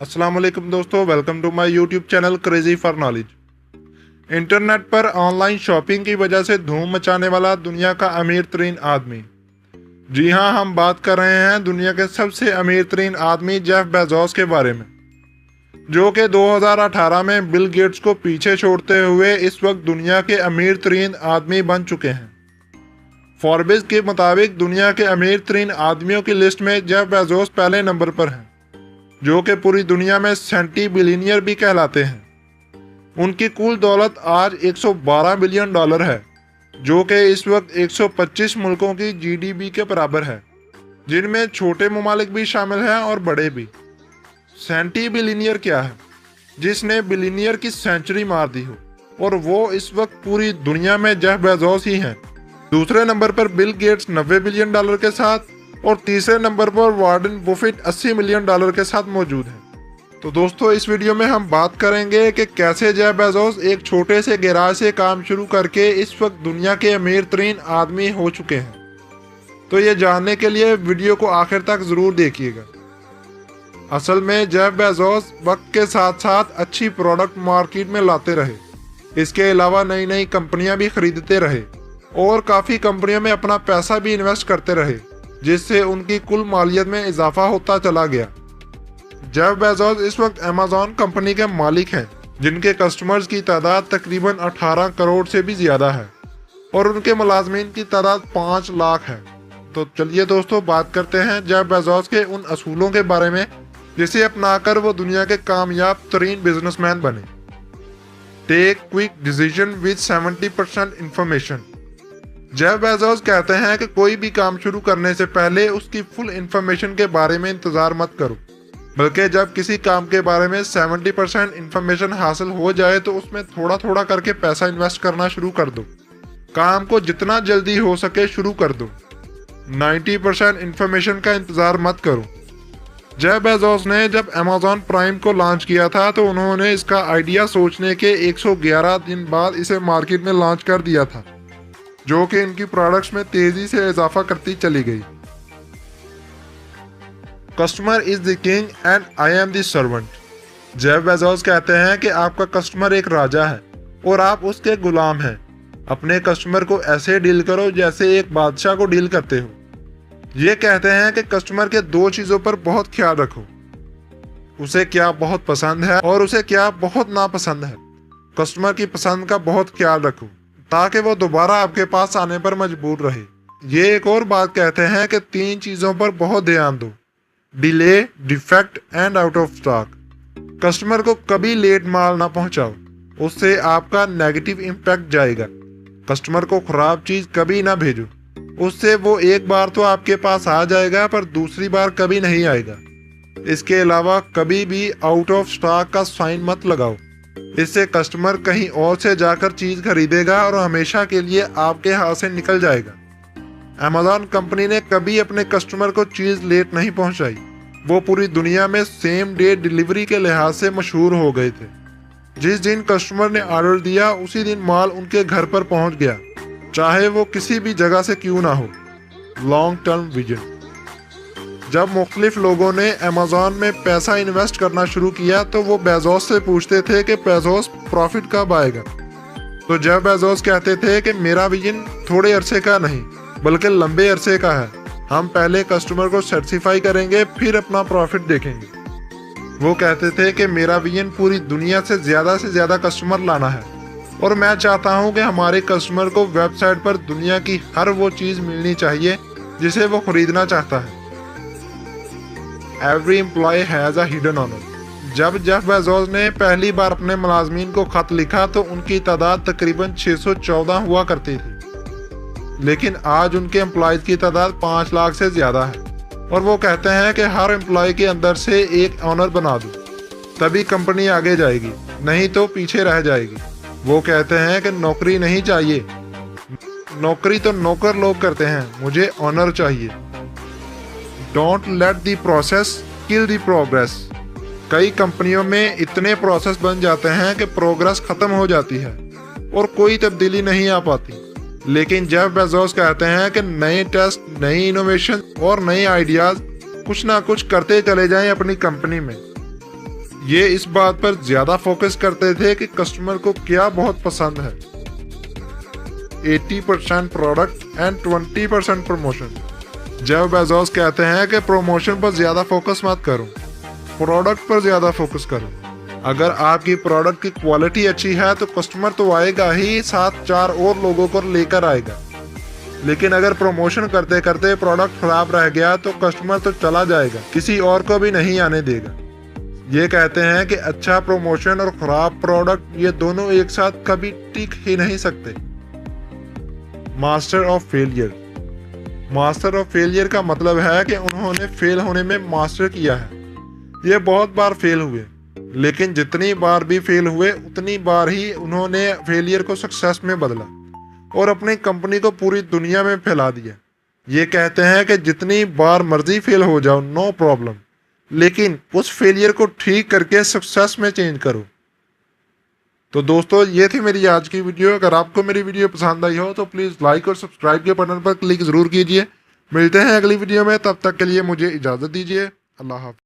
अस्सलाम वालेकुम दोस्तों, welcome to my YouTube channel crazy for knowledge. Internet पर ऑनलाइन शॉपिंग की वजह से धूम मचाने वाला दुनिया का अमीर तरीन आदमी। जी हाँ, हम बात कर रहे हैं दुनिया के सबसे अमीर तरीन आदमी जेफ बेजोस के बारे में, जो कि 2018 में बिल गेट्स को पीछे छोड़ते हुए इस वक्त दुनिया के अमीर तरीन आदमी बन चुके हैं। फॉर्ब्स के मुताबिक दुनिया के अमीर तरीन आदमियों की लिस्ट में जेफ बेजोस पहले नंबर पर हैं, जो कि पूरी दुनिया में सेंटी बिलियनियर भी कहलाते हैं। उनकी कुल दौलत आज 112 बिलियन डॉलर है, जो कि इस वक्त 125 मुल्कों की जीडीपी के बराबर है, जिनमें छोटे ममालिक भी शामिल हैं और बड़े भी। सेंटी बिलियनियर क्या है? जिसने बिलियनियर की सेंचुरी मार दी हो, और वो इस वक्त पूरी दुनिया में जेफ बेजोस ही हैं। दूसरे नंबर पर बिल गेट्स 90 बिलियन डॉलर के साथ, और तीसरे नंबर पर वार्डन बुफेट 80 मिलियन डॉलर के साथ मौजूद है। तो दोस्तों, इस वीडियो में हम बात करेंगे कि कैसे जेफ बेजोस एक छोटे से गैराज से काम शुरू करके इस वक्त दुनिया के अमीर तरीन आदमी हो चुके हैं। तो ये जानने के लिए वीडियो को आखिर तक ज़रूर देखिएगा। असल में जेफ बेजोस वक्त के साथ साथ अच्छी प्रोडक्ट मार्केट में लाते रहे। इसके अलावा नई नई कंपनियां भी खरीदते रहे और काफ़ी कंपनियों में अपना पैसा भी इन्वेस्ट करते रहे, जिससे उनकी कुल मालियत में इजाफा होता चला गया। जेफ बेजोस इस वक्त अमेज़न कंपनी के मालिक हैं, जिनके कस्टमर्स की तादाद तकरीबन 18 करोड़ से भी ज़्यादा है, और उनके मुलाजमीन की तादाद 5 लाख है। तो चलिए दोस्तों, बात करते हैं जेफ बेजोस के उन असूलों के बारे में जिसे अपनाकर वो दुनिया के कामयाब तरीन बिजनेसमैन बने। Take quick decision with 70% information. Jeff Bezos कहते हैं कि कोई भी काम शुरू करने से पहले उसकी फुल इंफॉर्मेशन के बारे में इंतज़ार मत करो, बल्कि जब किसी काम के बारे में 70% इंफॉर्मेशन हासिल हो जाए तो उसमें थोड़ा थोड़ा करके पैसा इन्वेस्ट करना शुरू कर दो। काम को जितना जल्दी हो सके शुरू कर दो। 90% इंफॉर्मेशन का इंतज़ार मत करो। जेफ बेजोस ने जब अमेज़न प्राइम को लॉन्च किया था तो उन्होंने इसका आइडिया सोचने के 111 दिन बाद इसे मार्केट में लॉन्च कर दिया था, जो कि इनकी प्रोडक्ट्स में तेजी से इजाफा करती चली गई। Customer is the king and I am the servant. Jeff Bezos कहते हैं कि आपका कस्टमर एक राजा है और आप उसके गुलाम हैं। अपने कस्टमर को ऐसे डील करो जैसे एक बादशाह को डील करते हो। ये कहते हैं कि कस्टमर के 2 चीज़ों पर बहुत ख्याल रखो, उसे क्या बहुत पसंद है और उसे क्या बहुत नापसंद है। कस्टमर की पसंद का बहुत ख्याल रखो ताकि वो दोबारा आपके पास आने पर मजबूर रहे। ये एक और बात कहते हैं कि 3 चीज़ों पर बहुत ध्यान दो: delay, defect and out of stock. Customer को कभी लेट माल ना पहुंचाओ, उससे आपका नेगेटिव इम्पैक्ट जाएगा। कस्टमर को ख़राब चीज़ कभी ना भेजो, उससे वो एक बार तो आपके पास आ जाएगा पर दूसरी बार कभी नहीं आएगा। इसके अलावा कभी भी आउट ऑफ स्टॉक का साइन मत लगाओ, इससे कस्टमर कहीं और से जाकर चीज़ खरीदेगा और हमेशा के लिए आपके हाथ से निकल जाएगा। अमेज़न कंपनी ने कभी अपने कस्टमर को चीज़ लेट नहीं पहुंचाई। वो पूरी दुनिया में सेम डे डिलीवरी के लिहाज से मशहूर हो गए थे। जिस दिन कस्टमर ने ऑर्डर दिया उसी दिन माल उनके घर पर पहुंच गया, चाहे वो किसी भी जगह से क्यों ना हो। Long term vision. जब मुख्तलिफ लोगों ने अमेज़न में पैसा इन्वेस्ट करना शुरू किया तो वो बेजोस से पूछते थे कि बेजोस प्रॉफिट कब आएगा। तो जेफ बेजोस कहते थे कि मेरा विजन थोड़े अरसे का नहीं बल्कि लंबे अरसे का है। हम पहले कस्टमर को सेटिस्फाई करेंगे, फिर अपना प्रॉफिट देखेंगे। वो कहते थे कि मेरा विजन पूरी दुनिया से ज़्यादा कस्टमर लाना है, और मैं चाहता हूं कि हमारे कस्टमर को वेबसाइट पर दुनिया की हर वो चीज़ मिलनी चाहिए जिसे वो खरीदना चाहता है। Every employ has a hidden honour. जब जेफ बेजोस ने पहली बार अपने मुलाजमीन को खत लिखा तो उनकी तादाद तकरीबन 614 हुआ करती थी, लेकिन आज उनके एम्प्लॉयज़ की तादाद 5 लाख से ज़्यादा है। और वो कहते हैं कि हर एम्प्लॉय के अंदर से एक ऑनर बना दो, तभी कंपनी आगे जाएगी, नहीं तो पीछे रह जाएगी। वो कहते हैं कि नौकरी नहीं चाहिए, नौकरी तो नौकर लोग करते हैं, मुझे ऑनर चाहिए। Don't let the process kill the progress. कई कंपनियों में इतने प्रोसेस बन जाते हैं कि प्रोग्रेस ख़त्म हो जाती है और कोई तब्दीली नहीं आ पाती। लेकिन जेफ बेजोस कहते हैं कि नए टेस्ट, नई इनोवेशन और नए आइडियाज़ कुछ ना कुछ करते चले जाएं अपनी कंपनी में। ये इस बात पर ज्यादा फोकस करते थे कि कस्टमर को क्या बहुत पसंद है। 80% product and 20% promotion. Jeff Bezos कहते हैं कि प्रमोशन पर ज्यादा फोकस मत करो, प्रोडक्ट पर ज्यादा फोकस करो। अगर आपकी प्रोडक्ट की क्वालिटी अच्छी है तो कस्टमर तो आएगा ही, साथ 4 और लोगों को लेकर आएगा। लेकिन अगर प्रमोशन करते करते प्रोडक्ट खराब रह गया तो कस्टमर तो चला जाएगा, किसी और को भी नहीं आने देगा। ये कहते हैं कि अच्छा प्रमोशन और खराब प्रोडक्ट ये दोनों एक साथ कभी टिक ही नहीं सकते। Master of failure. Master of failure का मतलब है कि उन्होंने फेल होने में मास्टर किया है। ये बहुत बार फेल हुए, लेकिन जितनी बार भी फेल हुए उतनी बार ही उन्होंने फेलियर को सक्सेस में बदला और अपनी कंपनी को पूरी दुनिया में फैला दिया। ये कहते हैं कि जितनी बार मर्जी फेल हो जाओ, नो प्रॉब्लम, लेकिन उस फेलियर को ठीक करके सक्सेस में चेंज करो। तो दोस्तों, ये थी मेरी आज की वीडियो। अगर आपको मेरी वीडियो पसंद आई हो तो प्लीज़ लाइक और सब्सक्राइब के बटन पर क्लिक ज़रूर कीजिए। मिलते हैं अगली वीडियो में, तब तक के लिए मुझे इजाज़त दीजिए। अल्लाह हाफ़िज़।